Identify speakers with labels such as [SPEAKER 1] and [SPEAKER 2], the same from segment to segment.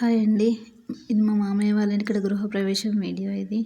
[SPEAKER 1] Hi అండి. ఇది మా మామయ్య వాళ్ళ ఇంటికాడ గృహప్రవేశం వీడియో ఇది.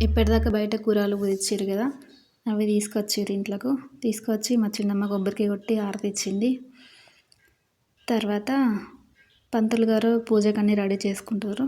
[SPEAKER 1] ఇప్పటిదాకా బయట కూరలు కుదిర్చారు కదా, అవి తీసుకొచ్చారు ఇంట్లోకి. తీసుకొచ్చి మా చిన్నమ్మ కొబ్బరికి కొట్టి ఆరతి ఇచ్చింది. తర్వాత పంతులు గారు పూజకన్నీ రెడీ చేసుకుంటారు.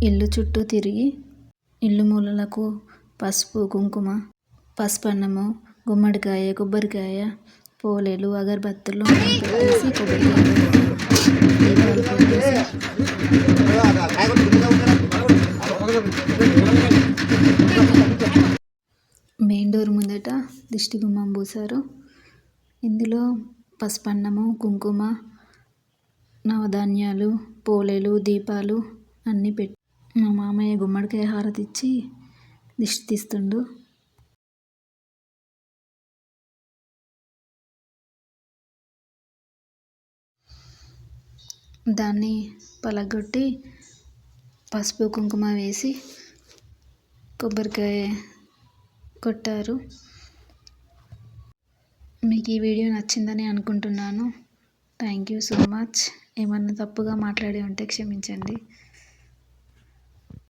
[SPEAKER 1] ఇల్లు చుట్టూ తిరిగి ఇల్లు మూలలకు పసుపు కుంకుమ పసుపన్నము గుమ్మడికాయ కొబ్బరికాయ పోలేలు అగరబత్తులు పెట్టేసి కొబ్బరికాయ దీపాలు పెట్టేసి మెయిన్ డోర్ ముందట దిష్టి గుమ్మం పూసారు. ఇందులో పసుపన్నము కుంకుమ నవధాన్యాలు పోలేలు దీపాలు అన్నీ పెట్టి మా మామయ్య గుమ్మడికాయ హారతి ఇచ్చి దిష్టి తీస్తుండు. దాన్ని పలగొట్టి పసుపు కుంకుమ వేసి కొబ్బరికాయ కొట్టారు. మీకు ఈ వీడియో నచ్చిందని అనుకుంటున్నాను. Thank you so much. ఏమన్నా తప్పుగా మాట్లాడి ఉంటే క్షమించండి.